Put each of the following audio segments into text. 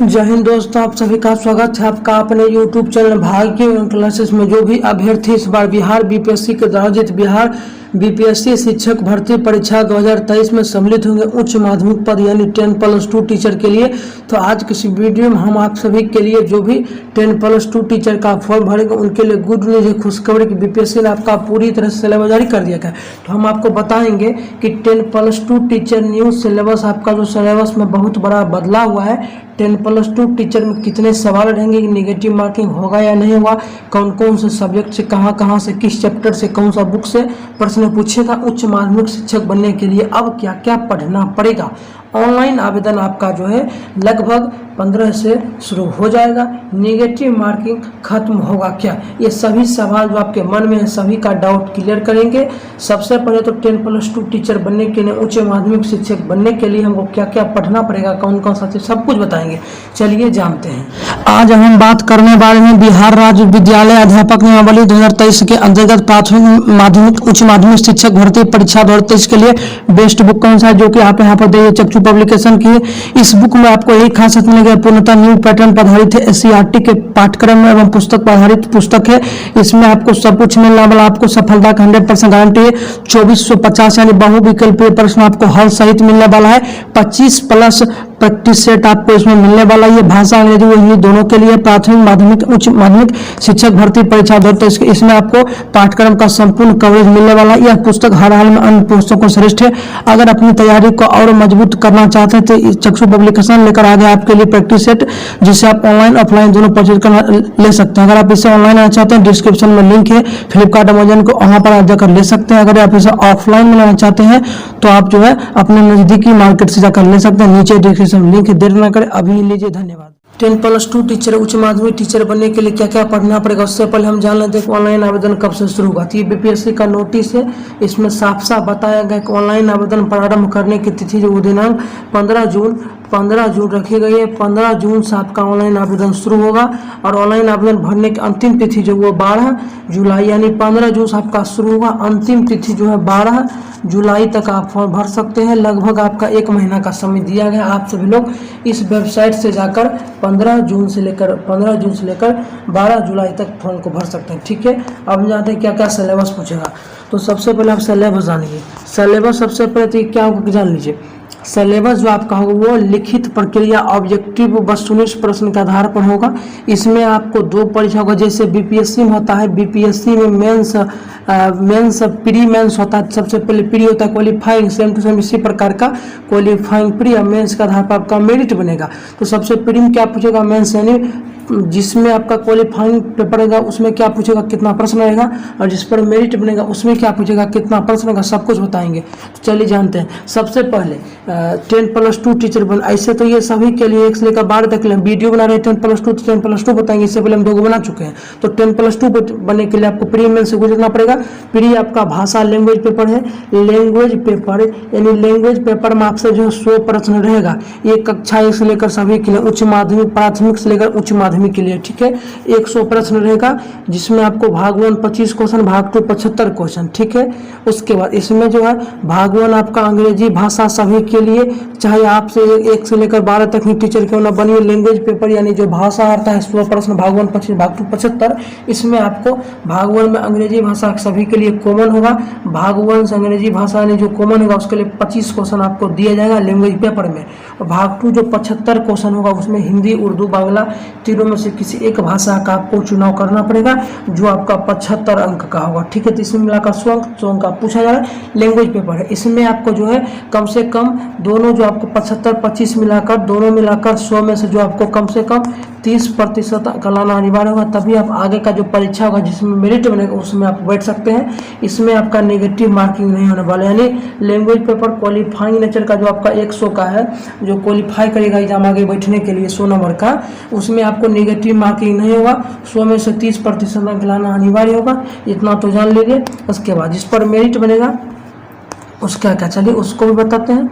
जय हिंद दोस्तों, आप सभी का स्वागत है आपका अपने YouTube चैनल भाग्य क्लासेस में। जो भी अभ्यर्थी इस बार बिहार बीपीएससी के आयोजित बिहार बीपीएससी शिक्षक भर्ती परीक्षा 2023 में सम्मिलित होंगे उच्च माध्यमिक पद यानी 10+2 टीचर के लिए, तो आज किसी वीडियो में हम आप सभी के लिए जो भी 10+2 टीचर का फॉर्म भरेंगे उनके लिए गुड न्यूज है, खुशखबरी कि बीपीएससी ने आपका पूरी तरह से सिलेबस जारी कर दिया है। तो हम आपको बताएंगे कि 10+2 टीचर न्यू सिलेबस, आपका जो सिलेबस में बहुत बड़ा बदलाव हुआ है। 10+2 टीचर में कितने सवाल रहेंगे, नेगेटिव मार्किंग होगा या नहीं होगा, कौन कौन से सब्जेक्ट से कहाँ से किस चैप्टर से कौन सा बुक से प्रश्न पूछेगा, उच्च माध्यमिक शिक्षक बनने के लिए अब क्या क्या पढ़ना पड़ेगा। ऑनलाइन आवेदन आपका जो है लगभग 15 से शुरू हो जाएगा। नेगेटिव मार्किंग खत्म होगा क्या, ये सभी सवाल जो आपके मन में है सभी का डाउट क्लियर करेंगे। सबसे पहले तो 10+2 टीचर बनने के लिए, उच्च माध्यमिक शिक्षक बनने के लिए हमको क्या क्या पढ़ना पड़ेगा, कौन कौन सा चीज, सब कुछ बताएंगे। चलिए जानते हैं। आज हम बात करने वाले हैं बिहार राज्य विद्यालय अध्यापक नियमावली 2023 के अंतर्गत प्राथमिक माध्यमिक उच्च माध्यमिक शिक्षक भर्ती परीक्षा 2023 के लिए बेस्ट बुक कौन सा है, जो कि आप यहाँ पर देखिए चक्षु पब्लिकेशन की है। इस बुक में आपको एक खासियत मिलेगी, पूर्णतः न्यू पैटर्न पर आधारित है, एससीईआरटी के पाठ्यक्रम में एवं पुस्तक पर आधारित पुस्तक है। इसमें आपको सब कुछ मिलने वाला, आपको सफलता का 100% गारंटी है। 2450 यानी बहुविकल्पीय प्रश्न आपको हल सहित मिलने वाला है। 25+ प्रैक्टिस सेट आपको इसमें मिलने वाला है। भाषा अंग्रेजी व हिंदी दोनों के लिए प्राथमिक माध्यमिक उच्च माध्यमिक शिक्षक भर्ती परीक्षा 2023 इसमें आपको पाठ्यक्रम का संपूर्ण कवरेज मिलने वाला है। यह पुस्तक हर हाल में अन्य पुस्तकों से श्रेष्ठ है। अगर अपनी तैयारी को और मजबूत करना चाहते हैं तो चक्षु पब्लिकेशन लेकर आ गया आपके लिए प्रैक्टिस सेट, जिसे आप ऑनलाइन ऑफलाइन दोनों परचेज कर ले सकते हैं। अगर आप इसे ऑनलाइन आना चाहते हैं डिस्क्रिप्शन में लिंक है, फ्लिपकार्ट अमेजन को वहां पर आप जाकर ले सकते हैं। अगर आप इसे ऑफलाइन में लेना चाहते हैं तो आप जो है अपने नजदीकी मार्केट से जाकर ले सकते हैं। नीचे डिस्क्रिप्शन लिंक, देर न करें अभी लीजिए। धन्यवाद। 10+2 टीचर उच्च माध्यमिक टीचर बनने के लिए क्या क्या पढ़ना पड़ेगा, उससे पहले हम जान लेते हैं कि ऑनलाइन आवेदन कब से शुरू होगा। ये बीपीएससी का नोटिस है, इसमें साफ साफ बताया गया कि ऑनलाइन आवेदन प्रारंभ करने की तिथि जो दिनांक 15 जून रखी गई है। 15 जून से आपका ऑनलाइन आवेदन शुरू होगा और ऑनलाइन आवेदन भरने की अंतिम तिथि जो वो 12 जुलाई यानी 15 जून से आपका शुरू होगा। अंतिम तिथि जो है 12 जुलाई तक आप फॉर्म भर सकते हैं। लगभग आपका 1 महीना का समय दिया गया। आप सभी लोग इस वेबसाइट से जाकर 15 जून से लेकर 12 जुलाई तक फॉर्म को भर सकते हैं। ठीक है, अब जानते हैं क्या क्या सिलेबस पूछेगा। तो सबसे पहले आप सिलेबस जानिए। सिलेबस सबसे पहले तो क्या होगा जान लीजिए। सिलेबस जो आपका होगा वो लिखित प्रक्रिया ऑब्जेक्टिव वस्तुनिष्ठ प्रश्न के आधार पर होगा। इसमें आपको 2 परीक्षा होगा, जैसे बीपीएससी में होता है। बीपीएससी में मेंस प्री मेंस होता है। सबसे पहले प्री होता है क्वालिफाइंग, सेम टू सेम इसी प्रकार का क्वालिफाइंग प्री और मेंस के आधार पर आपका मेरिट बनेगा। तो सबसे प्री में क्या पूछेगा, मेंस यानी जिसमें आपका क्वालिफाइंग पेपर रहेगा उसमें क्या पूछेगा, कितना प्रश्न रहेगा, और जिस पर मेरिट बनेगा उसमें क्या पूछेगा, कितना प्रश्न रहेगा, सब कुछ बताएंगे। तो चलिए जानते हैं। सबसे पहले 10+2 टीचर बन, ऐसे तो ये सभी के लिए 1 से लेकर 12 तक वीडियो बना रहे हैं 10+2 तो 10+2 बताएंगे। इससे पहले हम 2 बना चुके हैं। तो 10+2 बनने के लिए आपको प्री मेंस से गुजरना पड़ेगा। प्री आपका भाषा लैंग्वेज पेपर है। लैंग्वेज पेपर यानी लैंग्वेज पेपर में आपसे जो 100 प्रश्न रहेगा। ये कक्षा 1 से लेकर सभी के लिए, उच्च माध्यमिक प्राथमिक से लेकर उच्च माध्यमिक के लिए। ठीक है, 100 प्रश्न रहेगा, जिसमें आपको भाग 1 25 क्वेश्चन, भाग 2 75 क्वेश्चन। ठीक है, उसके बाद इसमें जो है भाग 1 आपका अंग्रेजी भाषा सभी के लिए, चाहे आपसे 1 से लेकर 12 तक ही टीचर क्यों ना बनिए। लैंग्वेज पेपर यानी जो भाषा आता है 100 प्रश्न, भाग 1 25, भाग 2 75। इसमें आपको भाग 1 में अंग्रेजी भाषा सभी के लिए कॉमन होगा। भाग 1 से अंग्रेजी भाषा यानी जो कॉमन होगा उसके लिए 25 क्वेश्चन आपको दिया जाएगा लैंग्वेज पेपर में। और भाग 2 जो 75 क्वेश्चन होगा उसमें हिंदी, उर्दू, बांग्ला तीनों में से किसी एक भाषा का आपको चुनाव करना पड़ेगा, जो आपका 75 अंक का होगा। ठीक है, तो इसमें मिलाकर 100 अंक का पूछा जा रहा है। लैंग्वेज पेपर है, इसमें आपको जो है कम से कम दोनों जो आपको 75 25 मिलाकर दोनों मिलाकर 100 में से जो आपको कम से कम 30% अंक लाना अनिवार्य होगा, तभी आप आगे का जो परीक्षा होगा जिसमें मेरिट बनेगा उसमें आप बैठ सकते हैं। इसमें आपका नेगेटिव मार्किंग नहीं होने वाला, यानी लैंग्वेज पेपर क्वालिफाइंग नेचर का जो आपका 100 का है, जो क्वालिफाई करेगा एग्जाम आगे बैठने के लिए 100 नंबर का, उसमें आपको नेगेटिव मार्किंग नहीं होगा। 100 में से 30% अंक लाना अनिवार्य होगा, इतना तो जान लीजिए। उसके बाद जिस पर मेरिट बनेगा उसका क्या, चलिए उसको भी बताते हैं।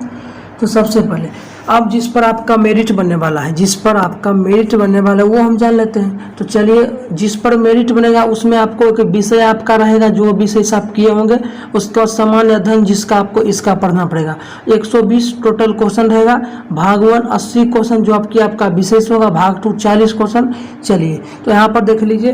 तो सबसे पहले अब जिस पर आपका मेरिट बनने वाला है, जिस पर आपका मेरिट बनने वाला है वो हम जान लेते हैं। तो चलिए, जिस पर मेरिट बनेगा उसमें आपको एक विषय आपका रहेगा, जो विषय से आप किए होंगे उसका सामान्य अध्ययन, जिसका आपको इसका पढ़ना पड़ेगा। 120 टोटल क्वेश्चन रहेगा। भाग 1 80 क्वेश्चन जो आपका विशेष होगा। भाग 2 40 क्वेश्चन। चलिए, तो यहाँ पर देख लीजिए,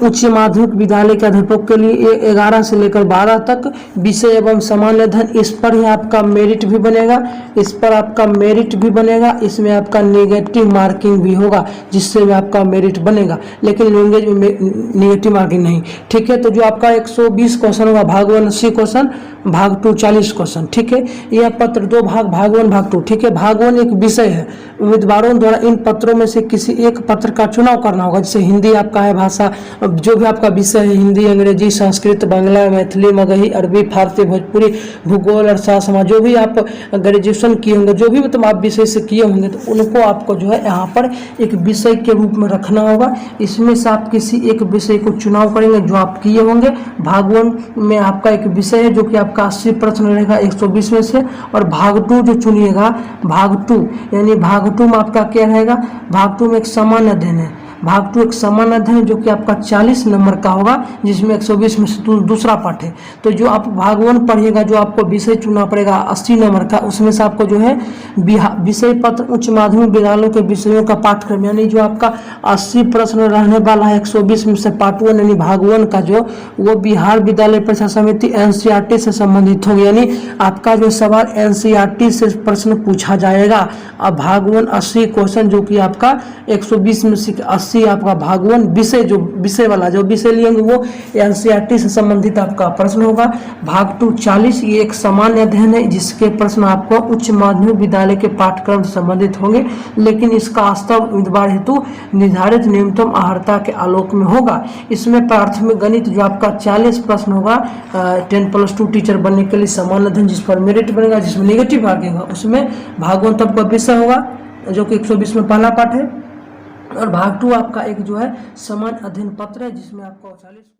उच्च माध्यमिक विद्यालय के अध्यापक के लिए 11 से लेकर 12 तक विषय एवं सामान्य अध्ययन, इस पर ही आपका मेरिट भी बनेगा, इस पर आपका मेरिट भी बनेगा। इसमें आपका नेगेटिव मार्किंग भी होगा, जिससे भी आपका मेरिट बनेगा, लेकिन लैंग्वेज में नेगेटिव मार्किंग नहीं। ठीक है, तो जो आपका 120 क्वेश्चन होगा, भाग 1 80 क्वेश्चन, भाग 2 40 क्वेश्चन। ठीक है, यह पत्र 2 भाग 1 भाग 2। ठीक है, भाग 1 एक विषय है। उम्मीदवारों द्वारा इन पत्रों में से किसी एक पत्र का चुनाव करना होगा। जैसे हिंदी आपका है भाषा, जो भी आपका विषय है, हिंदी, अंग्रेजी, संस्कृत, बांग्ला, मैथिली, मगही, अरबी, फारसी, भोजपुरी, भूगोल, अर्थशास्त्र, समाज, जो भी आप ग्रेजुएशन किए होंगे, जो भी मतलब आप विषय से किए होंगे, तो उनको आपको जो है यहाँ पर एक विषय के रूप में रखना होगा। इसमें से आप किसी एक विषय को चुनाव करेंगे जो आप किए होंगे। भाग 1 में आपका एक विषय है जो कि आपका 80 प्रश्न रहेगा 120 में से, और भाग 2 जो चुनिएगा, भाग 2 यानी भाग 2 में आपका क्या रहेगा, भाग 2 में एक सामान्य अध्ययन है। भाग 2 एक सामान्य अध्ययन जो कि आपका 40 नंबर का होगा, जिसमें 120 में से दूसरा पाठ है। तो जो आप भाग 1 पढ़िएगा, जो आपको विषय चुनना पड़ेगा 80 नंबर का, उसमें से आपको जो है विषय पत्र उच्च माध्यमिक विद्यालयों के विषयों का पाठ्यक्रम, यानी जो आपका 80 प्रश्न रहने वाला है 120 में से पार्ट 1 यानी भाग 1 का, जो वो बिहार विद्यालय परीक्षा समिति NCERT से संबंधित होगी। यानी आपका जो सवाल NCERT से प्रश्न पूछा जाएगा। अब भाग 1 80 क्वेश्चन जो कि आपका 120 में से 80 आपका भाग 1 विषय, जो विषय वाला जो विषय लेंगे वो NCERT से संबंधित आपका प्रश्न होगा। भाग 2 40 ये एक सामान्य अध्ययन है, जिसके प्रश्न आपको उच्च माध्यमिक विद्यालय के पाठ्यक्रम से संबंधित होंगे, लेकिन इसका वास्तव उम्मीदवार हेतु निर्धारित न्यूनतम अर्हता के आलोक में होगा। इसमें प्राथमिक गणित जो आपका 40 प्रश्न होगा 10+2 टीचर बनने के लिए सामान्य अध्ययन, जिस पर मेरिट बनेगा, जिसमें नेगेटिव मार्किंग होगा। उसमें भाग 1 तब का विषय होगा जो कि 120 में पहला पाठ है, और भाग 2 आपका एक जो है सामान्य अध्ययन पत्र है, जिसमें आपको 40